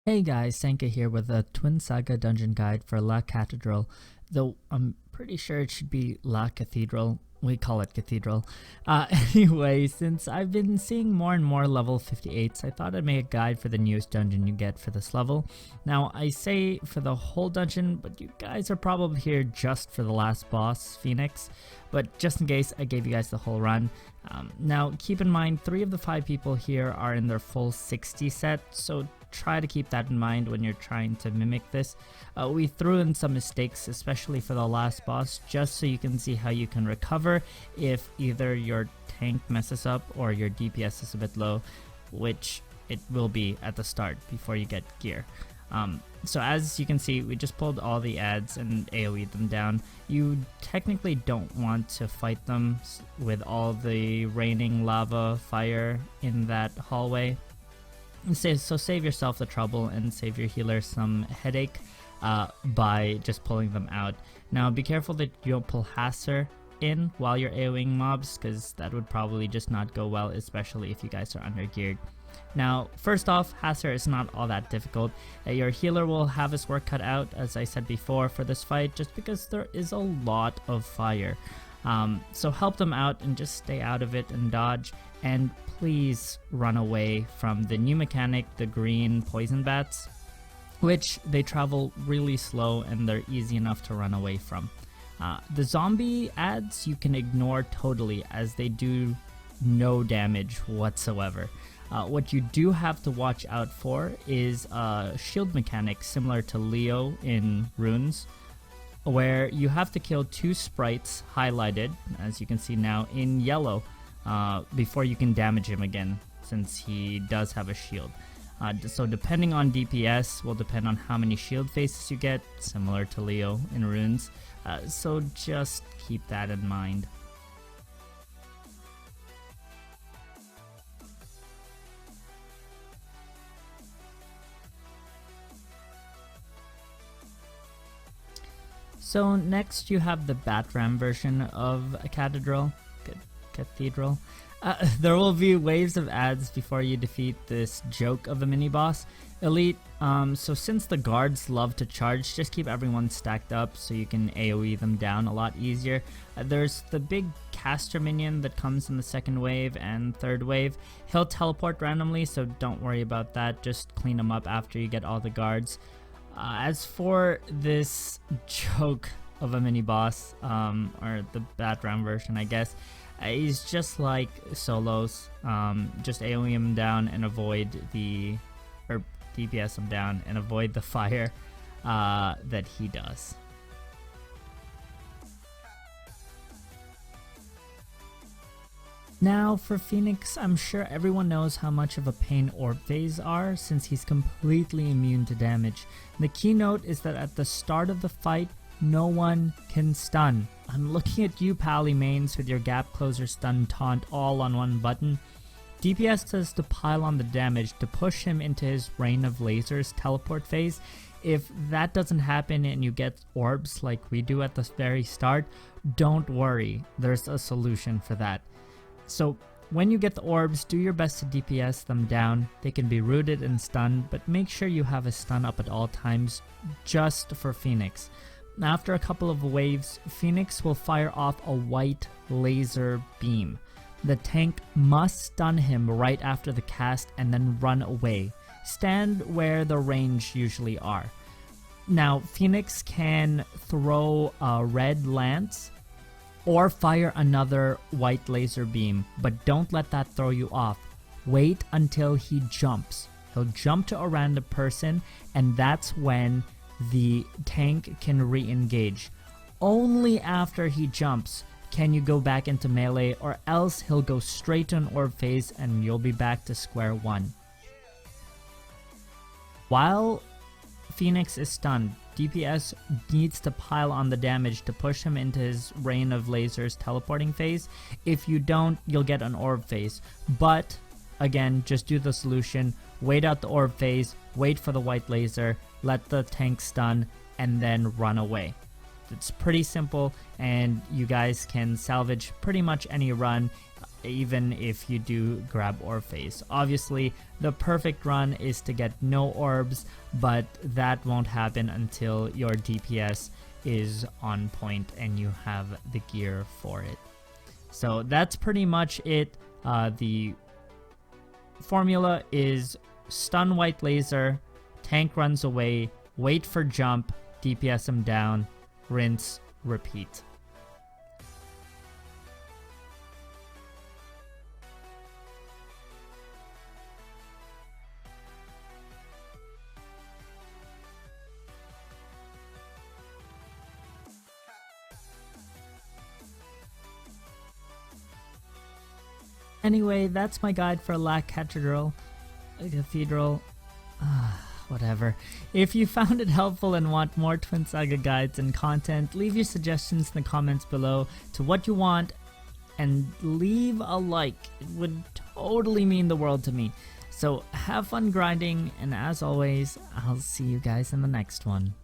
Hey guys, Sanka here with a Twin Saga dungeon guide for La Catedral, though I'm pretty sure it should be La Cathedral. We call it Cathedral. Anyway, since I've been seeing more and more level 58s, I thought I'd make a guide for the newest dungeon you get for this level. Now, I say for the whole dungeon, but you guys are probably here just for the last boss, Phoenix. But just in case, I gave you guys the whole run. Now, keep in mind, 3 of the 5 people here are in their full 60 set, so try to keep that in mind when you're trying to mimic this. We threw in some mistakes, especially for the last boss, just so you can see how you can recover if either your tank messes up or your DPS is a bit low, which it will be at the start before you get gear. So as you can see, we just pulled all the ads and AoE'd them down. You technically don't want to fight them with all the raining lava fire in that hallway. So save yourself the trouble and save your healer some headache by just pulling them out. Now be careful that you don't pull Hasser in while you're AoEing mobs, because that would probably just not go well, especially if you guys are under geared. Now, first off, Hasser is not all that difficult. Your healer will have his work cut out, as I said before, for this fight, just because there is a lot of fire. So help them out and just stay out of it and dodge, and please run away from the new mechanic, the green poison bats, which they travel really slow and they're easy enough to run away from. The zombie ads you can ignore totally, as they do no damage whatsoever. What you do have to watch out for is a shield mechanic similar to Leo in Runes, where you have to kill 2 sprites highlighted, as you can see now, in yellow before you can damage him again, since he does have a shield. So depending on DPS will depend on how many shield faces you get, similar to Leo in Runes, so just keep that in mind. So next you have the Batram version of a Catedral. There will be waves of ads before you defeat this joke of a mini-boss. Elite, so since the guards love to charge, just keep everyone stacked up so you can AoE them down a lot easier. There's the big caster minion that comes in the second wave and third wave. He'll teleport randomly, so don't worry about that, just clean him up after you get all the guards. As for this joke of a mini-boss, or the Batram version, I guess, he's just like solos. Just AoE him down and avoid or DPS him down and avoid the fire that he does. Now for Phoenix, I'm sure everyone knows how much of a pain orb phase are, since he's completely immune to damage. The keynote is that at the start of the fight, no one can stun. I'm looking at you, Pally mains, with your gap closer stun taunt all on one button. DPS says to pile on the damage to push him into his rain of lasers teleport phase. If that doesn't happen and you get orbs like we do at the very start, don't worry, there's a solution for that. So when you get the orbs, do your best to DPS them down. They can be rooted and stunned, but make sure you have a stun up at all times, just for Phoenix. After a couple of waves, Phoenix will fire off a white laser beam. The tank must stun him right after the cast and then run away. Stand where the range usually are. Now, Phoenix can throw a red lance or fire another white laser beam, but don't let that throw you off. Wait until he jumps. He'll jump to a random person, and that's when the tank can re-engage. Only after he jumps can you go back into melee, or else he'll go straight to an orb phase and you'll be back to square one. While Phoenix is stunned, DPS needs to pile on the damage to push him into his rain of lasers teleporting phase. If you don't, you'll get an orb phase. But again, just do the solution. Wait out the orb phase, wait for the white laser, let the tank stun, and then run away. It's pretty simple, and you guys can salvage pretty much any run. even if you do grab Orb Phase. Obviously, the perfect run is to get no orbs, but that won't happen until your DPS is on point and you have the gear for it. So that's pretty much it. The formula is stun white laser, tank runs away, wait for jump, DPS him down, rinse, repeat. Anyway, that's my guide for La Catedral. Whatever. If you found it helpful and want more Twin Saga guides and content, leave your suggestions in the comments below to what you want, and leave a like. It would totally mean the world to me. So have fun grinding, and as always, I'll see you guys in the next one.